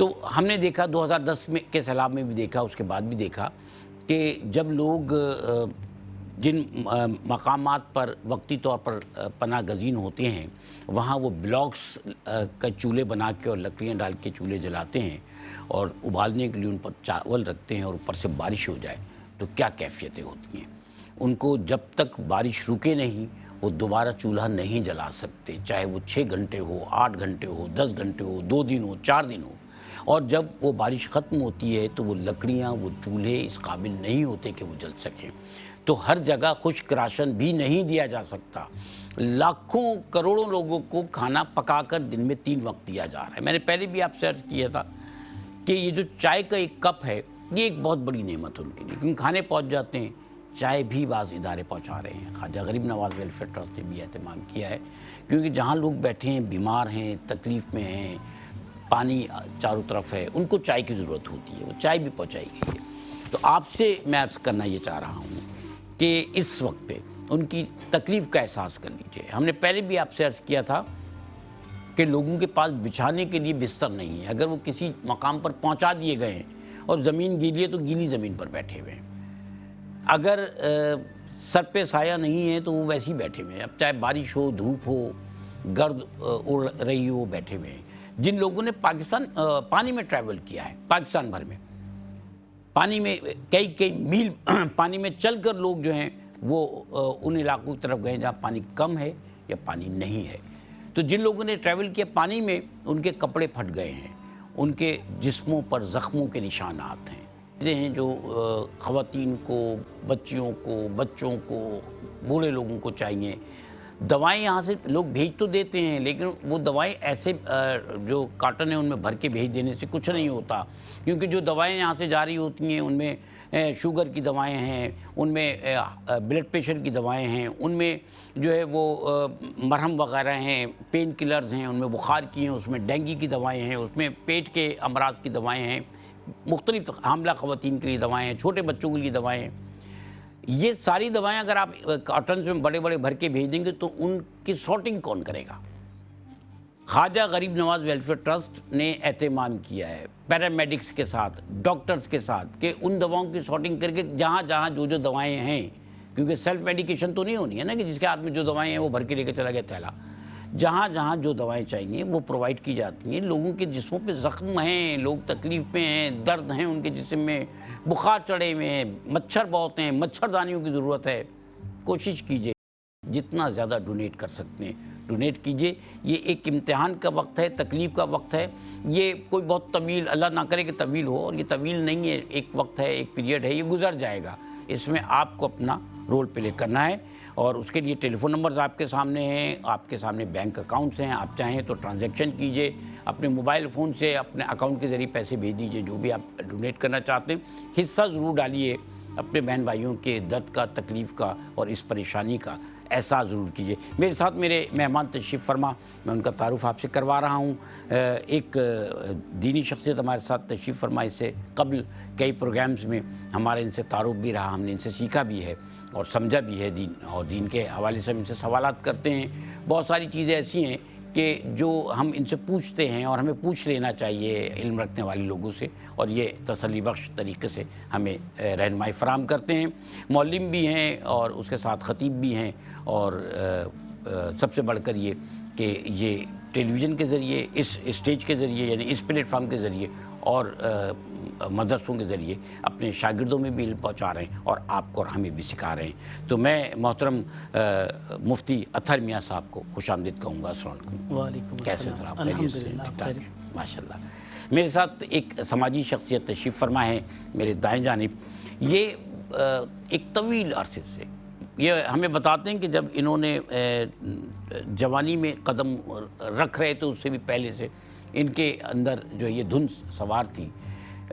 تو ہم نے دیکھا 2010 میں کے سیلاب میں بھی دیکھا، اس کے بعد بھی دیکھا کہ جب لوگ جن مقامات پر وقتی طور پر پناہ گزین ہوتے ہیں وہاں وہ بلاکس کا چولہے بنا کے اور لکڑیاں ڈال کے چولہے جلاتے ہیں اور ابالنے کے لیے ان پر چاول رکھتے ہیں اور اوپر سے بارش ہو جائے تو کیا کیفیتیں ہوتی ہیں۔ ان کو جب تک بارش رکے نہیں وہ دوبارہ چولہا نہیں جلا سکتے، چاہے وہ 6 گھنٹے ہو، 8 گھنٹے ہو، 10 گھنٹے ہو، 2 دن ہو، 4 دن ہو۔ اور جب وہ بارش ختم ہوتی ہے تو وہ لکڑیاں، وہ چولہے اس قابل نہیں ہوتے کہ وہ جل سکیں۔ تو ہر جگہ خشک راشن بھی نہیں دیا جا سکتا۔ لاکھوں کروڑوں لوگوں کو کھانا پکا کر دن میں 3 وقت دیا جا رہا ہے۔ میں نے پہلے بھی آپ سے عرض کیا تھا کہ یہ جو چائے کا ایک کپ ہے یہ ایک بہت بڑی نعمت ہے ان کے لیے، کیونکہ کھانے پہنچ جاتے ہیں، چائے بھی بعض ادارے پہنچا رہے ہیں۔ خواجہ غریب نواز ویلفیئر ٹرسٹ نے بھی اہتمام کیا ہے، کیونکہ جہاں لوگ بیٹھے ہیں، بیمار ہیں، تکلیف میں ہیں، پانی چاروں طرف ہے، ان کو چائے کی ضرورت ہوتی ہے، وہ چائے بھی پہنچائی گئی ہے۔ تو آپ سے میں عرض کرنا یہ چاہ رہا ہوں کہ اس وقت پہ ان کی تکلیف کا احساس کر لیجئے۔ ہم نے پہلے بھی آپ سے عرض کیا تھا کہ لوگوں کے پاس بچھانے کے لیے بستر نہیں ہے، اگر وہ کسی مقام پر پہنچا دیے گئے ہیں اور زمین گیلی ہے تو گیلی زمین پر بیٹھے ہوئے ہیں، اگر سر پہ سایہ نہیں ہے تو وہ ویسے ہی بیٹھے ہوئے ہیں، اب چاہے بارش ہو، دھوپ ہو، گرد اڑ رہی ہو، بیٹھے ہوئے ہیں۔ جن لوگوں نے پانی میں ٹریول کیا ہے، پاکستان بھر میں پانی میں کئی میل پانی میں چل کر لوگ جو ہیں وہ ان علاقوں کی طرف گئے جہاں پانی کم ہے یا پانی نہیں ہے، تو جن لوگوں نے ٹریول کیا پانی میں ان کے کپڑے پھٹ گئے ہیں، ان کے جسموں پر زخموں کے نشانات ہیں۔ چیزیں ہیں جو خواتین کو، بچیوں کو، بچوں کو، بوڑھے لوگوں کو چاہیے۔ دوائیں یہاں سے لوگ بھیج تو دیتے ہیں لیکن وہ دوائیں ایسے جو کارٹن ہیں ان میں بھر کے بھیج دینے سے کچھ نہیں ہوتا، کیونکہ جو دوائیں یہاں سے جاری ہوتی ہیں ان میں شوگر کی دوائیں ہیں، ان میں بلڈ پریشر کی دوائیں ہیں، ان میں جو ہے وہ مرہم وغیرہ ہیں، پین کلرز ہیں، ان میں بخار کی ہیں، اس میں ڈینگی کی دوائیں ہیں، اس میں پیٹ کے امراض کی دوائیں ہیں، مختلف حاملہ خواتین کے لیے دوائیں ہیں، چھوٹے بچوں کے لیے دوائیں ہیں۔ یہ ساری دوائیں اگر آپ کارٹنز میں بڑے بڑے بھر کے بھیج دیں گے تو ان کی سارٹنگ کون کرے گا؟ خواجہ غریب نواز ویلفیئر ٹرسٹ نے اہتمام کیا ہے پیرامیڈکس کے ساتھ، ڈاکٹرز کے ساتھ، کہ ان دواؤں کی سارٹنگ کر کے جہاں جہاں جو دوائیں ہیں، کیونکہ سیلف میڈیکیشن تو نہیں ہونی ہے نا کہ جس کے ہاتھ میں جو دوائیں ہیں وہ بھر کے لے کے چلا گیا تھیلا۔ جہاں جہاں جو دوائیں چاہیے وہ پرووائڈ کی جاتی ہیں۔ لوگوں کے جسموں پہ زخم ہیں، لوگ تکلیف میں ہیں، درد ہیں ان کے جسم میں، بخار چڑھے ہوئے ہیں، مچھر بہت ہیں، مچھردانیوں کی ضرورت ہے۔ کوشش کیجئے جتنا زیادہ ڈونیٹ کر سکتے ہیں ڈونیٹ کیجئے۔ یہ ایک امتحان کا وقت ہے، تکلیف کا وقت ہے، یہ کوئی بہت طویل، اللہ نہ کرے کہ طویل ہو، اور یہ طویل نہیں ہے، ایک وقت ہے، ایک پیریڈ ہے، یہ گزر جائے گا۔ اس میں آپ کو اپنا رول پلے کرنا ہے اور اس کے لیے ٹیلی فون نمبرز آپ کے سامنے ہیں، آپ کے سامنے بینک اکاؤنٹس ہیں، آپ چاہیں تو ٹرانزیکشن کیجئے، اپنے موبائل فون سے اپنے اکاؤنٹ کے ذریعے پیسے بھیج دیجئے، جو بھی آپ ڈونیٹ کرنا چاہتے ہیں۔ حصہ ضرور ڈالیے، اپنے بہن بھائیوں کے درد کا، تکلیف کا اور اس پریشانی کا احساس ضرور کیجئے۔ میرے ساتھ میرے مہمان تشریف فرما، میں ان کا تعارف آپ سے کروا رہا ہوں۔ ایک دینی شخصیت ہمارے ساتھ تشریف فرما، اس سے قبل کئی پروگرامز میں ہمارے ان سے تعارف بھی رہا، ہم نے ان سے سیکھا بھی ہے اور سمجھا بھی ہے دین، اور دین کے حوالے سے ہم ان سے سوالات کرتے ہیں۔ بہت ساری چیزیں ایسی ہیں کہ جو ہم ان سے پوچھتے ہیں اور ہمیں پوچھ لینا چاہیے علم رکھنے والے لوگوں سے، اور یہ تسلی بخش طریقے سے ہمیں رہنمائی فراہم کرتے ہیں۔ معلم بھی ہیں اور اس کے ساتھ خطیب بھی ہیں، اور سب سے بڑھ کر یہ کہ یہ ٹیلی ویژن کے ذریعے، اس اسٹیج کے ذریعے، یعنی اس پلیٹ فارم کے ذریعے اور مدرسوں کے ذریعے اپنے شاگردوں میں بھی علم پہنچا رہے ہیں اور آپ کو اور ہمیں بھی سکھا رہے ہیں۔ تو میں محترم مفتی اطہر میاں صاحب کو خوش آمدید کہوں گا۔ السلام علیکم۔ وعلیکم کیسے السلام۔ سر آپ؟ خیریت سے؟ الحمدللہ، ٹھیک ٹھاک؟ خیریت۔ ماشاءاللہ۔ میرے ساتھ ایک سماجی شخصیت تشریف فرما ہے میرے دائیں جانب۔ یہ ایک طویل عرصے سے یہ ہمیں بتاتے ہیں کہ جب انہوں نے جوانی میں قدم رکھ رہے تھے، اس سے بھی پہلے سے ان کے اندر جو یہ دھن سوار تھی،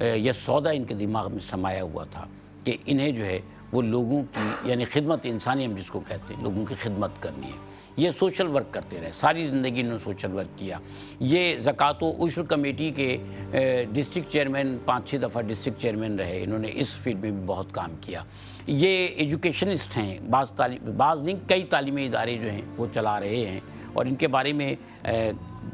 یہ سودا ان کے دماغ میں سمایا ہوا تھا کہ انہیں جو ہے وہ لوگوں کی، یعنی خدمت انسانی ہم جس کو کہتے ہیں، لوگوں کی خدمت کرنی ہے۔ یہ سوشل ورک کرتے رہے، ساری زندگی انہوں نے سوشل ورک کیا۔ یہ زکوٰۃ و عشر کمیٹی کے ڈسٹرکٹ چیئرمین، 5-6 دفعہ ڈسٹرکٹ چیئرمین رہے، انہوں نے اس فیلڈ میں بھی بہت کام کیا۔ یہ ایجوکیشنسٹ ہیں، بعض نہیں کئی تعلیمی ادارے جو ہیں وہ چلا رہے ہیں، اور ان کے بارے میں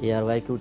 ARYQ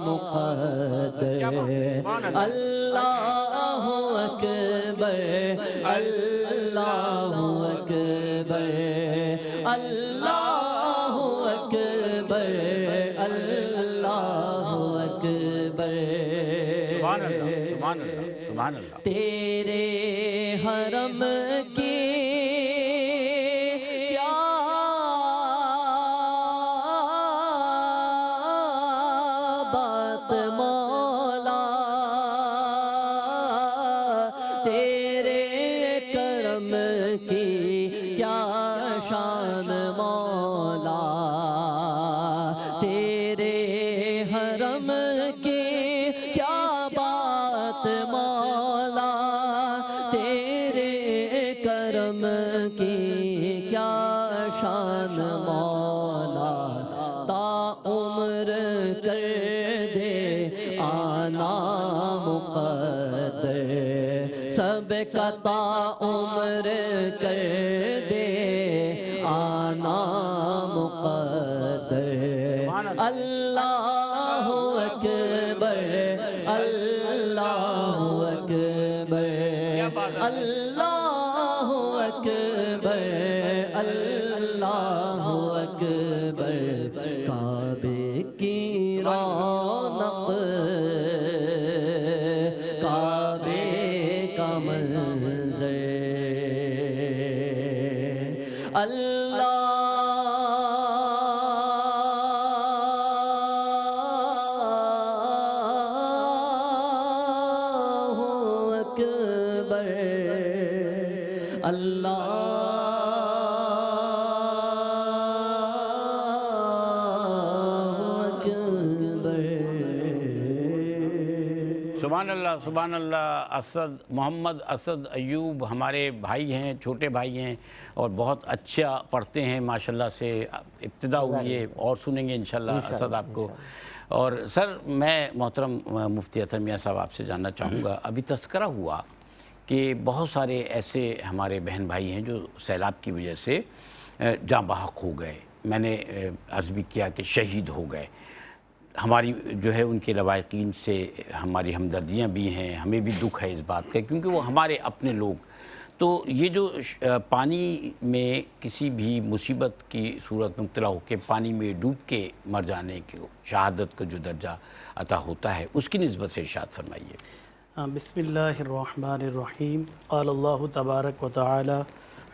مقدر اللہ اکبر اللہ اکبر اللہ اکبر اللہ اکبر سبحان اللہ سبحان اللہ سبحان اللہ تیرے حرم کی کیا بات مولا تیرے کرم کی کیا شان مولا تیرے حرم کی کیا بات مولا تیرے کرم کی کیا شان مولا تا عمر کر دے آنا مقدر سب کا تا عمر کر دے آنا مقدر اللہ اکبر اللہ اکبر اللہ اکبر اللہ اکبر کعبے کی رونق کعبے کا منظر اللہ اکبر اللہ سبحان اللہ سبحان اللہ اسد محمد اسد ایوب ہمارے بھائی ہیں چھوٹے بھائی ہیں اور بہت اچھا پڑھتے ہیں ماشاءاللہ سے ابتدا ہوئی ہے اور سنیں گے انشاءاللہ اسد آپ کو اور سر میں محترم مفتی اطہر میاں صاحب آپ سے جاننا چاہوں گا ابھی تذکرہ ہوا کہ بہت سارے ایسے ہمارے بہن بھائی ہیں جو سیلاب کی وجہ سے جاں بحق ہو گئے میں نے عرض بھی کیا کہ شہید ہو گئے ہماری جو ہے ان کے لواحقین سے ہماری ہمدردیاں بھی ہیں ہمیں بھی دکھ ہے اس بات کا کیونکہ وہ ہمارے اپنے لوگ تو یہ جو پانی میں کسی بھی مصیبت کی صورت میں مبتلا ہو کے پانی میں ڈوب کے مر جانے کی شہادت کو جو درجہ عطا ہوتا ہے اس کی نسبت سے ارشاد فرمائیے بسم اللہ الرحمن الرحیم قال اللہ تبارک و تعالی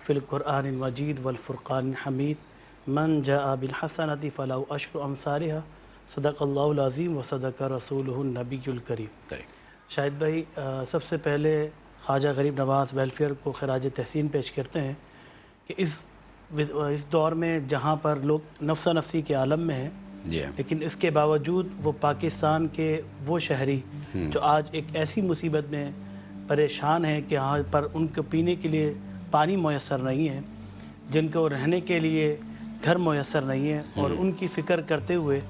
فی القرآن المجید والفرقان الحمید من جاء بالحسنۃ فلہ عشر امثالہا صدق اللہ العظیم و صدق رسولہ النبی الکریم شاہد بھائی سب سے پہلے خواجہ غریب نواز ویلفیئر کو خراج تحسین پیش کرتے ہیں کہ اس دور میں جہاں پر لوگ نفسا نفسی کے عالم میں ہیں لیکن اس کے باوجود وہ پاکستان کے وہ شہری جو آج ایک ایسی مصیبت میں پریشان ہیں کہ یہاں پر ان کو پینے کے لیے پانی میسر نہیں ہے جن کو رہنے کے لیے گھر میسر نہیں ہے اور ان کی فکر کرتے ہوئے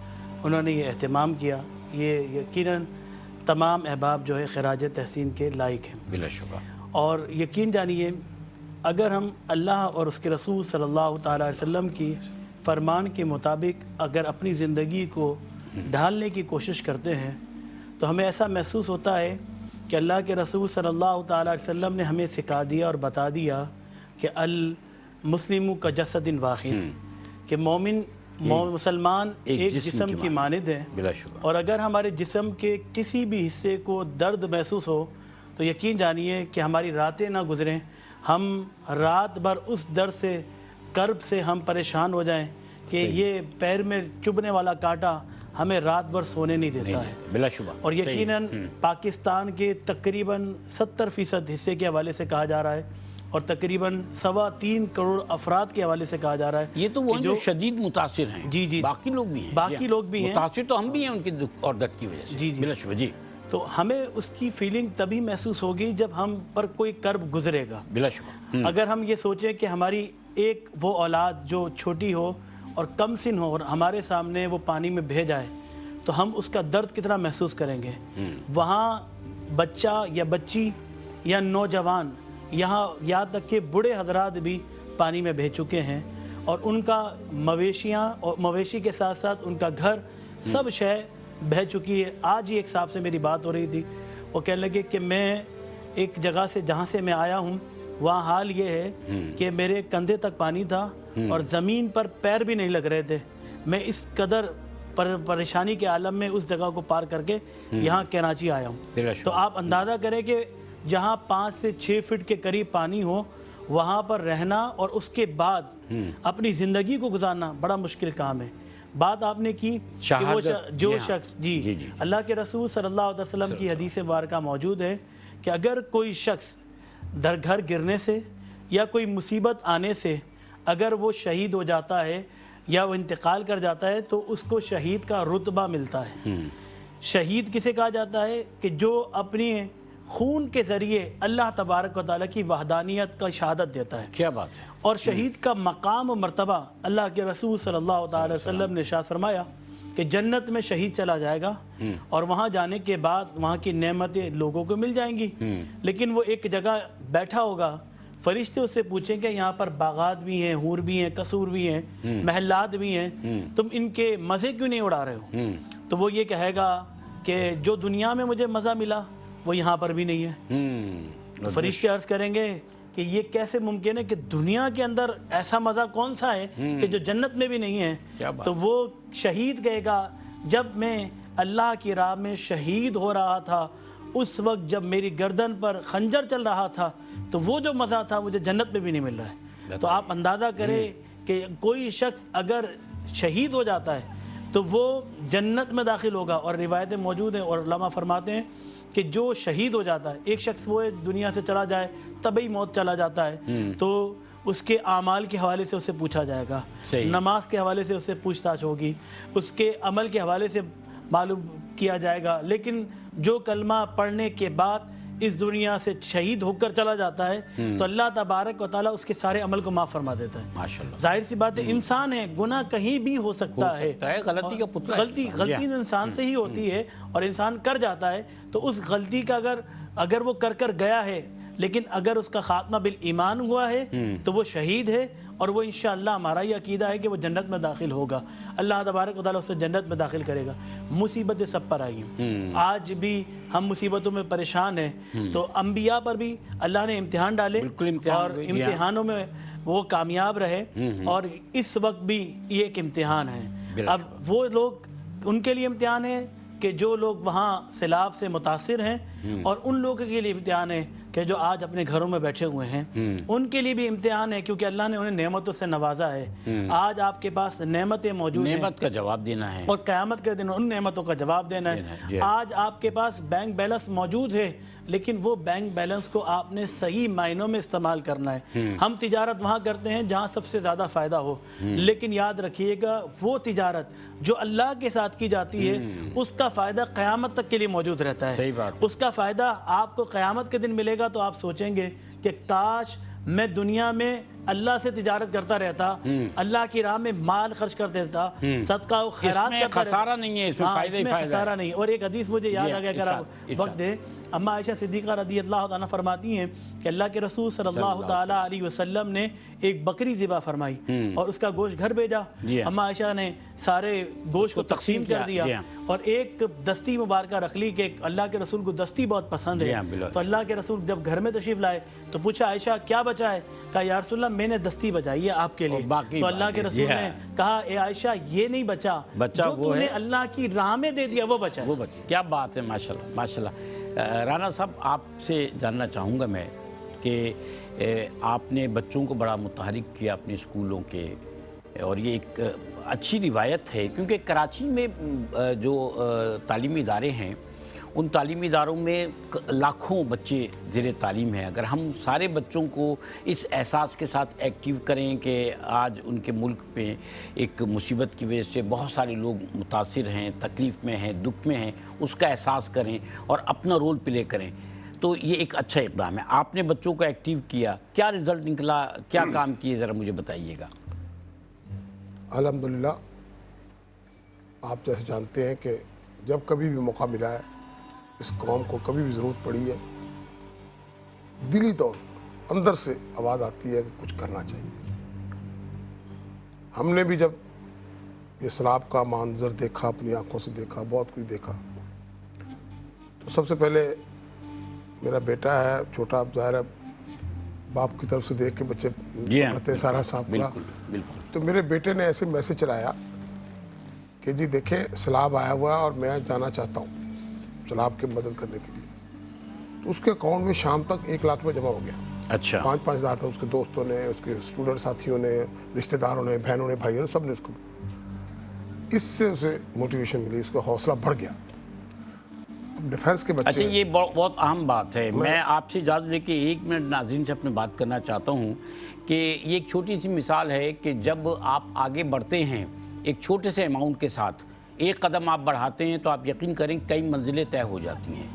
انہوں نے یہ اہتمام کیا یہ یقیناً تمام احباب جو ہے خراج تحسین کے لائق ہیں بلا شبہ اور یقین جانیے اگر ہم اللہ اور اس کے رسول صلی اللہ تعالیٰ علیہ وسلم کی فرمان کے مطابق اگر اپنی زندگی کو ڈھالنے کی کوشش کرتے ہیں تو ہمیں ایسا محسوس ہوتا ہے کہ اللہ کے رسول صلی اللہ تعالیٰ علیہ وسلم نے ہمیں سکھا دیا اور بتا دیا کہ المسلم کا جسد واحد کہ مومن مسلمان ایک جسم کی مانند ہے بلا شبہ اور اگر ہمارے جسم کے کسی بھی حصے کو درد محسوس ہو تو یقین جانیے کہ ہماری راتیں نہ گزریں ہم رات بھر اس درد سے کرب سے ہم پریشان ہو جائیں کہ یہ پیر میں چبھنے والا کانٹا ہمیں رات بھر سونے نہیں دیتا ہے بلا شبہ اور یقیناً پاکستان کے تقریباً 70% حصے کے حوالے سے کہا جا رہا ہے اور تقریباً 3.25 کروڑ افراد کے حوالے سے کہا جا رہا ہے یہ تو وہ جو شدید متاثر ہیں جی جی باقی لوگ بھی ہیں باقی لوگ بھی ہیں متاثر تو ہم بھی ہیں ان کی دکھ اور درد کی وجہ سے جی جی بلا شبہ جی تو ہمیں اس کی فیلنگ تبھی محسوس ہوگی جب ہم پر کوئی کرب گزرے گا بلا شبہ اگر ہم یہ سوچیں کہ ہماری ایک وہ اولاد جو چھوٹی ہو اور کم سن ہو اور ہمارے سامنے وہ پانی میں بہہ جائے تو ہم اس کا درد کتنا محسوس کریں گے وہاں بچہ یا بچی یا نوجوان یہاں تک کہ بوڑھے حضرات بھی پانی میں بہہ چکے ہیں اور ان کا مویشیاں اور مویشی کے ساتھ ساتھ ان کا گھر سب شے بہہ چکی ہے۔ آج ہی ایک صاحب سے میری بات ہو رہی تھی، وہ کہنے لگے کہ میں ایک جگہ سے جہاں سے میں آیا ہوں وہاں حال یہ ہے کہ میرے کندھے تک پانی تھا اور زمین پر پیر بھی نہیں لگ رہے تھے۔ میں اس قدر پریشانی کے عالم میں اس جگہ کو پار کر کے یہاں کراچی آیا ہوں۔ تو آپ اندازہ کریں کہ جہاں 5 سے 6 فٹ کے قریب پانی ہو وہاں پر رہنا اور اس کے بعد اپنی زندگی کو گزارنا بڑا مشکل کام ہے۔ بات آپ نے کی کہ وہ جو شخص اللہ کے رسول صلی اللہ علیہ وسلم کی حدیث مبارکہ موجود ہے کہ اگر کوئی شخص در گھر گرنے سے یا کوئی مصیبت آنے سے اگر وہ شہید ہو جاتا ہے یا وہ انتقال کر جاتا ہے تو اس کو شہید کا رتبہ ملتا ہے۔ شہید کسے کہا جاتا ہے کہ جو اپنی خون کے ذریعے اللہ تبارک و تعالیٰ کی وحدانیت کا شہادت دیتا ہے۔ کیا بات ہے! اور شہید کا مقام و مرتبہ اللہ کے رسول صلی اللہ علیہ وسلم نے ارشاد فرمایا کہ جنت میں شہید چلا جائے گا اور وہاں جانے کے بعد وہاں کی نعمتیں لوگوں کو مل جائیں گی، لیکن وہ ایک جگہ بیٹھا ہوگا، فرشتے اس سے پوچھیں کہ یہاں پر باغات بھی ہیں، حور بھی ہیں، قصور بھی ہیں، محلات بھی ہیں، تم ان کے مزے کیوں نہیں اڑا رہے ہو؟ تو وہ یہ کہے گا کہ جو دنیا میں مجھے مزہ ملا وہ یہاں پر بھی نہیں ہے۔ تو فرشتے عرض کریں گے کہ یہ کیسے ممکن ہے کہ دنیا کے اندر ایسا مزہ کون سا ہے کہ جو جنت میں بھی نہیں ہے؟ تو وہ شہید کہے گا جب میں اللہ کی راہ میں شہید ہو رہا تھا اس وقت جب میری گردن پر خنجر چل رہا تھا تو وہ جو مزہ تھا مجھے جنت میں بھی نہیں مل رہا ہے۔ تو آپ اندازہ کریں کہ کوئی شخص اگر شہید ہو جاتا ہے تو وہ جنت میں داخل ہوگا، اور روایتیں موجود ہیں اور علماء فرماتے ہیں کہ جو شہید ہو جاتا ہے، ایک شخص وہ دنیا سے چلا جائے طبعی موت چلا جاتا ہے تو اس کے اعمال کے حوالے سے اس سے پوچھا جائے گا، نماز کے حوالے سے اس سے پوچھ تاچھ ہوگی، اس کے عمل کے حوالے سے معلوم کیا جائے گا، لیکن جو کلمہ پڑھنے کے بعد اس دنیا سے شہید ہو کر چلا جاتا ہے تو اللہ تبارک و تعالیٰ اس کے سارے عمل کو معاف فرما دیتا ہے۔ ماشاءاللہ، ظاہر سی بات ہے، انسان ہے، گناہ کہیں بھی ہو سکتا ہے، غلطی کا پتلا ہے، غلطی انسان سے ہی ہوتی ہے اور انسان کر جاتا ہے، تو اس غلطی کا اگر وہ کر گیا ہے لیکن اگر اس کا خاتمہ بالایمان ہوا ہے تو وہ شہید ہے، اور وہ انشاءاللہ ہمارا یہ عقیدہ ہے کہ وہ جنت میں داخل ہوگا، اللہ تبارک و تعالیٰ اسے جنت میں داخل کرے گا۔ مصیبتیں سب پر آئی ہیں، آج بھی ہم مصیبتوں میں پریشان ہیں، تو انبیاء پر بھی اللہ نے امتحان ڈالے اور امتحانوں میں وہ کامیاب رہے، اور اس وقت بھی یہ ایک امتحان ہے۔ اب وہ لوگ، ان کے لیے امتحان ہے کہ جو لوگ وہاں سیلاب سے متاثر ہیں، اور ان لوگوں کے لیے امتحان ہے کہ جو آج اپنے گھروں میں بیٹھے ہوئے ہیں، ان کے لیے بھی امتحان ہے کیونکہ اللہ نے انہیں نعمتوں سے نوازا ہے۔ آج آپ کے پاس نعمتیں موجود ہیں، نعمت کا جواب دینا ہے، اور قیامت کے دن ان نعمتوں کا جواب دینا ہے۔ آج آپ کے پاس بینک بیلنس موجود ہے، لیکن وہ بینک بیلنس کو آپ نے صحیح معنوں میں استعمال کرنا ہے۔ ہم تجارت وہاں کرتے ہیں جہاں سب سے زیادہ فائدہ ہو، لیکن یاد رکھیے گا وہ تجارت جو اللہ کے ساتھ کی جاتی ہے اس کا فائدہ قیامت تک کے لیے موجود رہتا ہے۔ اس کا فائدہ آپ کو قیامت کے دن ملے گا تو آپ سوچیں گے کہ کاش میں دنیا میں اللہ سے تجارت کرتا رہتا، اللہ کی راہ میں مال خرچ کر دیتا، صدقہ و خیرات کرتا رہتا۔ خسارہ نہیں ہے اس میں، فائدہ ہی فائدہ ہے، خسارہ نہیں۔ اور ایک حدیث مجھے یاد آ گیا، اگر آپ وقت دے، اما عائشہ صدیقہ رضی اللہ عنہ فرماتی ہیں کہ اللہ کے رسول صلی اللہ تعالیٰ علیہ وسلم نے ایک بکری ذبح فرمائی اور اس کا گوشت گھر بھیجا۔ اما عائشہ نے سارے گوشت کو تقسیم کر دیا اور ایک دستی مبارکہ رکھ لی کہ اللہ کے رسول کو دستی بہت پسند ہے، تو اللہ کے رسول جب گھر میں تشریف لائے تو پوچھا عائشہ کیا بچا ہے؟ کہا یا رسول اللہ میں نے دستی بچائی ہے آپ کے لیے۔ تو اللہ کے رسول نے کہا اے عائشہ یہ نہیں بچا، جو تو نے اللہ کی راہ میں دے دیا وہ بچا ہے۔ کیا بات ہے، ماشاءاللہ ماشاءاللہ۔ رانا صاحب، آپ سے جاننا چاہوں گا میں کہ آپ نے بچوں کو بڑا متحرک کیا اپنے اسکولوں کے، اور یہ ایک اچھی روایت ہے کیونکہ کراچی میں جو تعلیمی ادارے ہیں ان تعلیمی اداروں میں لاکھوں بچے زیر تعلیم ہیں۔ اگر ہم سارے بچوں کو اس احساس کے ساتھ ایکٹیو کریں کہ آج ان کے ملک میں ایک مصیبت کی وجہ سے بہت سارے لوگ متاثر ہیں، تکلیف میں ہیں، دکھ میں ہیں، اس کا احساس کریں اور اپنا رول پلے کریں، تو یہ ایک اچھا اقدام ہے۔ آپ نے بچوں کو ایکٹیو کیا، کیا رزلٹ نکلا، کیا کام کیے، ذرا مجھے بتائیے گا۔ الحمدللہ، آپ جیسے جانتے ہیں کہ جب کبھی بھی موقع ملا ہے، اس قوم کو کبھی بھی ضرورت پڑی ہے، دلی طور اندر سے آواز آتی ہے کہ کچھ کرنا چاہیے۔ ہم نے بھی جب یہ سیلاب کا منظر دیکھا، اپنی آنکھوں سے دیکھا، بہت کچھ دیکھا، تو سب سے پہلے میرا بیٹا ہے چھوٹا، ظاہر ہے باپ کی طرف سے دیکھ کے بچے جی ہاں، پڑھتے ہیں سارا صاحب کا، بالکل بالکل، تو میرے بیٹے نے ایسے میسج چلایا کہ جی دیکھیں سیلاب آیا ہوا ہے اور میں جانا چاہتا ہوں سیلاب کی مدد کرنے کے لیے، تو اس کے اکاؤنٹ میں شام تک 1 لاکھ روپے جمع ہو گیا، اچھا 5-5 ہزار روپے اس کے دوستوں نے، اس کے اسٹوڈنٹ ساتھیوں نے، رشتہ داروں نے، بہنوں نے، بھائیوں نے، سب نے اس کو، اس سے اسے موٹیویشن ملی، اس کا حوصلہ بڑھ گیا۔ ڈیفنس کے اچھا، بچے یہ بہت اہم بات ہے۔ میں آپ سے اجازت لے کے 1 منٹ ناظرین سے اپنے بات کرنا چاہتا ہوں کہ یہ ایک چھوٹی سی مثال ہے کہ جب آپ آگے بڑھتے ہیں ایک چھوٹے سے اماؤنٹ کے ساتھ، 1 قدم آپ بڑھاتے ہیں تو آپ یقین کریں کئی منزلیں طے ہو جاتی ہیں۔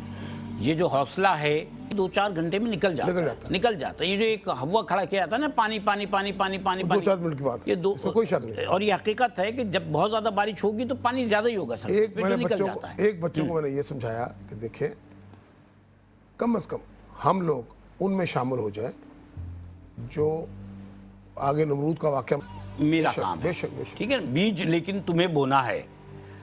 یہ جو حوصلہ ہے 2-4 گھنٹے میں نکل جاتا ہے۔ یہ جو ایک ہوا کھڑا کیا جاتا ہے نا، پانی پانی پانی پانی پانی، 2-4 منٹ کی بات ہے، اس میں کوئی شک نہیں۔ اور یہ حقیقت ہے کہ جب بہت زیادہ بارش ہوگی تو پانی زیادہ ہی ہوگا، ایک بچوں کو میں نے یہ سمجھایا کہ دیکھیں کم از کم ہم لوگ ان میں شامل ہو جائیں جو آگے نمرود کا واقعہ میرا کام ہے، ٹھیک ہے، بیج لیکن تمہیں بونا ہے۔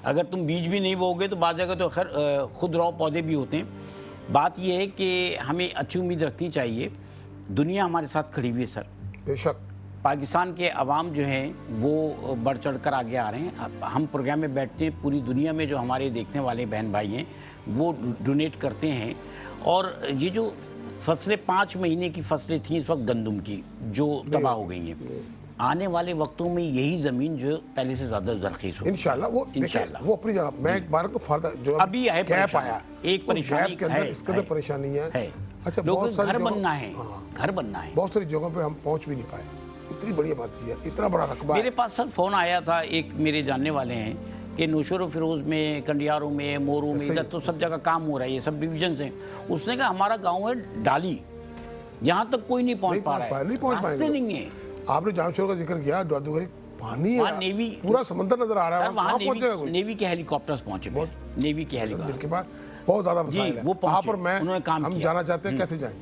اگر تم بیج بھی نہیں بوگے تو بعض جگہ تو خیر خود رو پودے بھی ہوتے ہیں۔ بات یہ ہے کہ ہمیں اچھی امید رکھنی چاہیے، دنیا ہمارے ساتھ کھڑی ہوئی ہے سر، بے شک۔ پاکستان کے عوام جو ہیں وہ بڑھ چڑھ کر آگے آ رہے ہیں۔ ہم پروگرام میں بیٹھتے ہیں، پوری دنیا میں جو ہمارے دیکھنے والے بہن بھائی ہیں وہ ڈونیٹ کرتے ہیں، اور یہ جو فصلیں 5 مہینے کی فصلیں تھیں اس وقت گندم کی جو تباہ ہو گئی ہیں، آنے والے وقتوں میں یہی زمین جو پہلے سے زیادہ زرخیز ہوگی انشاءاللہ۔ وہ انشاءاللہ وہ اپنی جگہ، میں ایک بار تو فردہ جو ابھی ہے گیپ آیا، ایک پریشانی کے اندر اس قدر پریشانی ہے۔ اچھا، لوگوں بہت کو ساری گھر جگہوں، بننا ہے، گھر بننا ہے۔ بہت ساری جگہوں پہ ہم پہنچ بھی نہیں پائے، اتنی بڑی بات یہ ہے، اتنا بڑا رقبہ ہے۔ میرے پاس سر فون آیا تھا، ایک میرے جاننے والے ہیں کہ نوشہر و فیروز میں، کنڈیاروں میں، مورو میں، ادھر تو سب جگہ کام ہو رہا ہے، یہ سب ڈویژنز ہیں۔ اس نے کہا ہمارا گاؤں ہے ڈالی، یہاں تک کوئی نہیں پہنچ پا رہا ہے، راستے نہیں ہیں۔ آپ نے جام شور کا ذکر کیا، دادو بھائی پانی وہاں ہے، نیوی، پورا سمندر نظر آ رہا ہے، وہاں کہاں پہنچے گا کوئی؟ نیوی کے ہیلی کاپٹرز پہنچے ہوئے ہیں، نیوی کے ہیلی جن کے پاس بہت زیادہ وسائل ہیں، وہ وہاں پہنچے، پر میں انہوں نے کام ہم کیا۔ جانا چاہتے ہیں، کیسے جائیں؟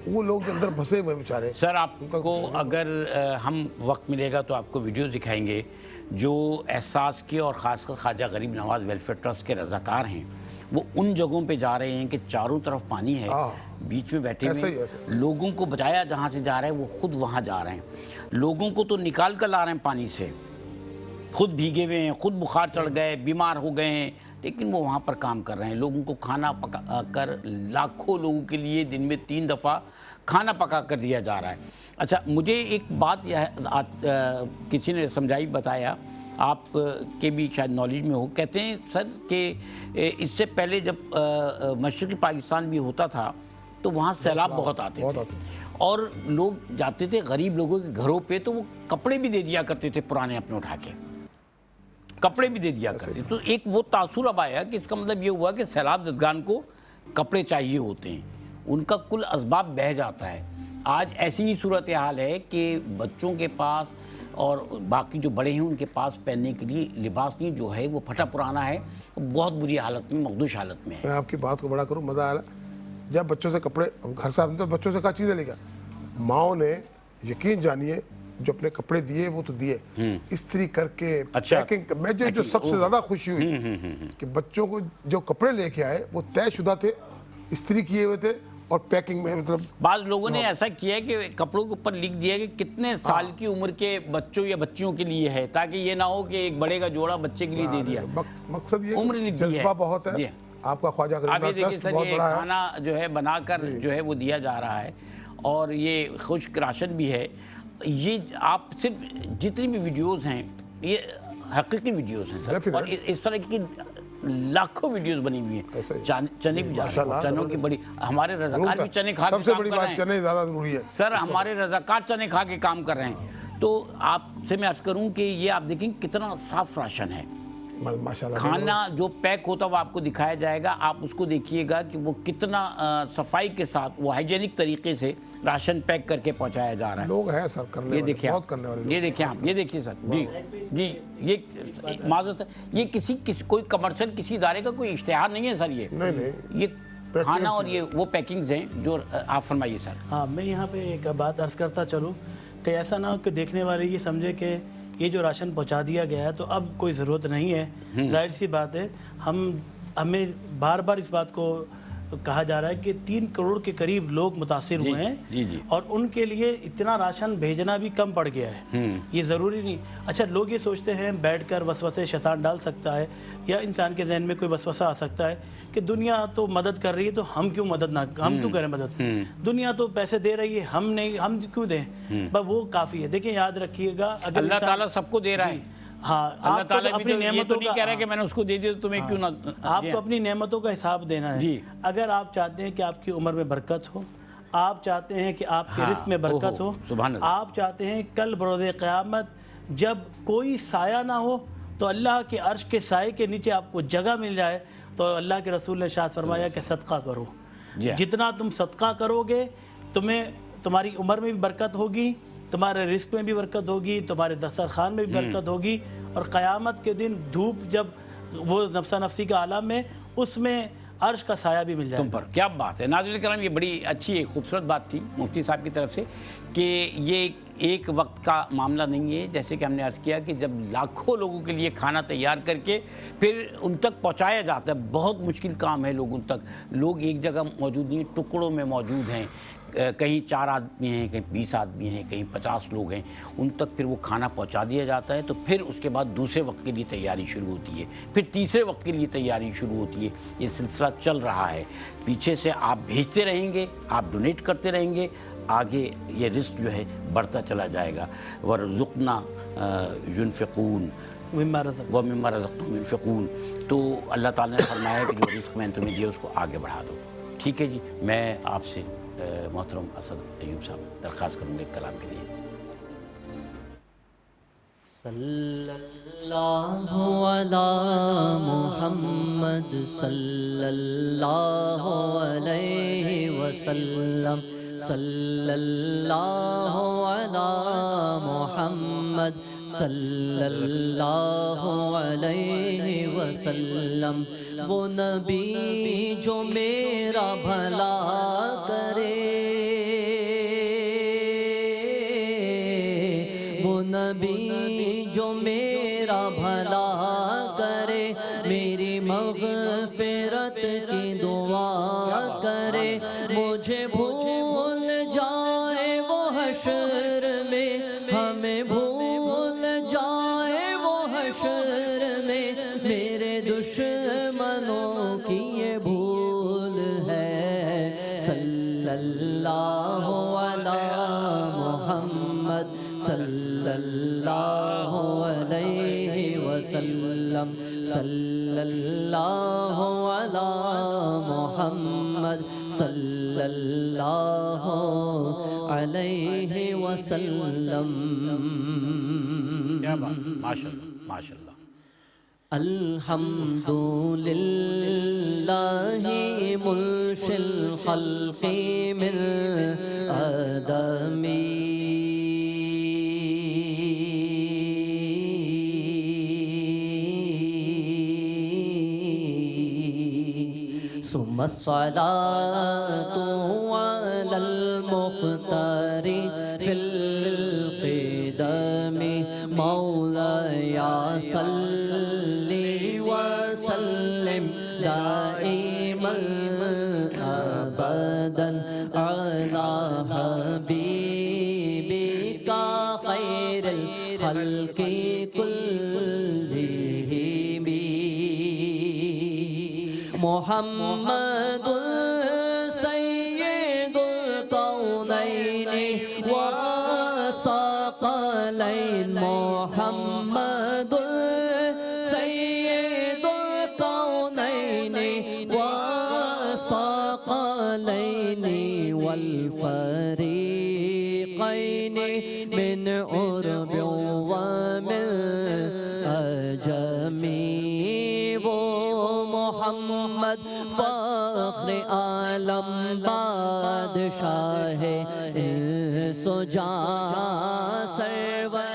وہ لوگ جو اندر بھسے ہوئے بیچارے۔ سر آپ کو اگر ہم وقت ملے گا تو آپ کو ویڈیوز دکھائیں گے جو احساس کے اور خاص کر خواجہ غریب نواز ویلفیئر ٹرسٹ کے رضاکار ہیں، وہ ان جگہوں پہ جا رہے ہیں کہ چاروں طرف پانی ہے، بیچ میں بیٹھے ہوئے لوگوں کو بچایا جہاں سے جا رہے ہیں، وہ خود وہاں جا رہے ہیں، لوگوں کو تو نکال کر لا رہے ہیں پانی سے، خود بھیگے ہوئے ہیں، خود بخار چڑھ گئے، بیمار ہو گئے ہیں، لیکن وہ وہاں پر کام کر رہے ہیں، لوگوں کو کھانا پکا کر، لاکھوں لوگوں کے لیے دن میں 3 دفعہ کھانا پکا کر دیا جا رہا ہے۔ اچھا، مجھے ایک بات کسی نے سمجھائی، بتایا، آپ کے بھی شاید نالج میں ہو، کہتے ہیں سر کہ اس سے پہلے جب مشرقی پاکستان بھی ہوتا تھا تو وہاں سیلاب بہت آتے تھے اور لوگ جاتے تھے غریب لوگوں کے گھروں پہ تو وہ کپڑے بھی دے دیا کرتے تھے پرانے اپنے اٹھا کے، کپڑے بھی دے دیا کرتے، تو ایک وہ تاثر اب آیا کہ اس کا مطلب یہ ہوا کہ سیلاب زدگان کو کپڑے چاہیے ہوتے ہیں، ان کا کل اسباب بہہ جاتا ہے۔ آج ایسی ہی صورتحال ہے کہ بچوں کے پاس اور باقی جو بڑے ہیں ان کے پاس پہننے کے لیے لباس نہیں، جو ہے وہ پھٹا پرانا ہے، بہت بری حالت میں، مخدوش حالت میں ہے۔ میں آپ کی بات کو بڑا کروں، مزہ آیا جب بچوں سے کپڑے، گھر سے تو بچوں سے کیا چیزیں لے گا، ماؤں نے یقین جانیے جو اپنے کپڑے دیے وہ تو دیے، استری کر کے پیکنگ، میں جو سب سے زیادہ خوشی ہوئی کہ بچوں کو جو کپڑے لے کے آئے وہ طے شدہ تھے، استری کیے ہوئے تھے اور پیکنگ میں، مطلب بعض لوگوں نے ایسا کیا ہے کہ کپڑوں کے اوپر لکھ دیا کہ کتنے سال کی عمر کے بچوں یا بچیوں کے لیے ہے، تاکہ یہ نہ ہو کہ ایک بڑے کا جوڑا بچے کے لیے دے دیا، مقصد یہ عمر لکھ دی ہے، جذبہ بہت ہے۔ آپ کا خواجہ غریب آپ یہ نواز دیکھیں ٹرسٹ سر، بہت یہ بڑا ہے، کھانا جو ہے بنا کر جو ہے وہ دیا جا رہا ہے اور یہ خشک راشن بھی ہے۔ یہ آپ صرف جتنی بھی ویڈیوز ہیں یہ حقیقی ویڈیوز ہیں سر، اور اس طرح کی لاکھوں ویڈیوز بنی ہوئی ہیں، چنے بھی جا رہے ہیں، چنوں کی بڑی، ہمارے رضاکار بھی چنے کھا کے سب سے کام بڑی کر بات رہے چنے ہیں زیادہ ضروری ہے سر، ہمارے رضاکار چنے کھا کے کام کر رہے ہیں۔ تو آپ سے میں عرض کروں کہ یہ آپ دیکھیں کتنا صاف راشن ہے، کھانا جو پیک ہوتا ہے وہ آپ کو دکھایا جائے گا، آپ اس کو دیکھیے گا کہ وہ کتنا صفائی کے ساتھ، وہ ہائیجینک طریقے سے راشن پیک کر کے پہنچایا جا رہا ہے۔ لوگ ہیں سر کرنے والے، بہت کرنے والے، یہ دیکھیں آپ، یہ دیکھیے سر، جی یہ معذرت، یہ کوئی کمرشل کسی ادارے کا کوئی اشتہار نہیں ہے سر، یہ کھانا اور یہ وہ پیکنگز ہیں جو آپ فرمائیے سر۔ ہاں، میں یہاں پہ ایک بات عرض کرتا چلوں کہ ایسا نہ ہو کہ دیکھنے والے یہ سمجھے کہ یہ جو راشن پہنچا دیا گیا ہے تو اب کوئی ضرورت نہیں ہے. ظاہر سی بات ہے ہمیں بار بار اس بات کو کہا جا رہا ہے کہ 3 کروڑ کے قریب لوگ متاثر ہوئے ہیں اور ان کے لیے اتنا راشن بھیجنا بھی کم پڑ گیا ہے. یہ ضروری نہیں. اچھا لوگ یہ سوچتے ہیں بیٹھ کر وسوسے شیطان ڈال سکتا ہے یا انسان کے ذہن میں کوئی وسوسہ آ سکتا ہے کہ دنیا تو مدد کر رہی ہے تو ہم کیوں کریں مدد. دنیا تو پیسے دے رہی ہے ہم کیوں دیں. بس وہ کافی ہے. دیکھیں یاد رکھیے گا اگر اللہ تعالیٰ سب کو دے رہا ہے. ہاں اللہ تعالیٰ اپنی نعمتوں نہیں کہہ رہا ہے کہ میں نے اس کو دے دیا تو تمہیں کیوں نہ. آپ کو اپنی نعمتوں کا حساب دینا ہے. اگر آپ چاہتے ہیں کہ آپ کی عمر میں برکت ہو, آپ چاہتے ہیں کہ آپ کے رزق میں برکت ہو, آپ چاہتے ہیں کل بروز قیامت جب کوئی سایہ نہ ہو تو اللہ کے عرش کے سائے کے نیچے آپ کو جگہ مل جائے, تو اللہ کے رسول نے ارشاد فرمایا کہ صدقہ کرو. جتنا تم صدقہ کرو گے تمہاری عمر میں بھی برکت ہوگی, تمہارے رزق میں بھی برکت ہوگی, تمہارے دسترخوان میں بھی برکت ہوگی, اور قیامت کے دن دھوپ جب وہ نفسہ نفسی کا عالم ہے اس میں عرش کا سایہ بھی مل جائے تم پر. کیا بات ہے. ناظرین کرام یہ بڑی اچھی ایک خوبصورت بات تھی مفتی صاحب کی طرف سے کہ یہ ایک وقت کا معاملہ نہیں ہے. جیسے کہ ہم نے عرض کیا کہ جب لاکھوں لوگوں کے لیے کھانا تیار کر کے پھر ان تک پہنچایا جاتا ہے, بہت مشکل کام ہے لوگوں تک. لوگ ایک جگہ موجود نہیں, ٹکڑوں میں موجود ہیں, کہیں 4 آدمی ہیں, کہیں 20 آدمی ہیں, کہیں 50 لوگ ہیں, ان تک پھر وہ کھانا پہنچا دیا جاتا ہے. تو پھر اس کے بعد دوسرے وقت کے لیے تیاری شروع ہوتی ہے, پھر تیسرے وقت کے لیے تیاری شروع ہوتی ہے. یہ سلسلہ چل رہا ہے. پیچھے سے آپ بھیجتے رہیں گے, آپ ڈونیٹ کرتے رہیں گے, آگے یہ رزق جو ہے بڑھتا چلا جائے گا. وَرْزُقْنَا يُنْفِقُونَ وَمِمَّا رَزَقْنَاهُمْ يُنْفِقُونَ. تو اللہ تعالیٰ نے فرمایا کہ جو رزق میں نے تمہیں دیا اس کو آگے بڑھا دو. ٹھیک ہے جی. میں آپ سے محترم اسد ایوب صاحب درخواست کروں گا ایک کلام کے لیے. صلی اللہ علی محمد صلی اللہ علیہ وسلم. صلی اللہ علی محمد صلی اللہ علیہ وسلم. وہ نبی جو میرا بھلا کرے, وہ نبی جو میرا بھلا کرے, میری مغفرت کی دعا کرے. مجھے بھول جائے وہ حشر میں, ہمیں بھول جائے وہ حشر میں, میرے دشمنوں کی یہ بھول ہے. صلی اللہ علی محمد صلی اللہ علیہ وسلم. صلی اللہ علی محمد صلی اللہ علیہ وسلم. کیا بات. ماشاءاللہ ماشاءاللہ. الحمد للہ منشی الخلق من آدمی, ثم الصلاة على المختار في القدم. مولاي صل وسلم دائما ابدا على حبيبك خير الخلق كلهم. محمد سید الکونین والثقلین. محمد سید الکونین والثقلین والفریقین من عرب ومن عجم. وہ محمد فخر عالم بادشاہ انس و جاں سرور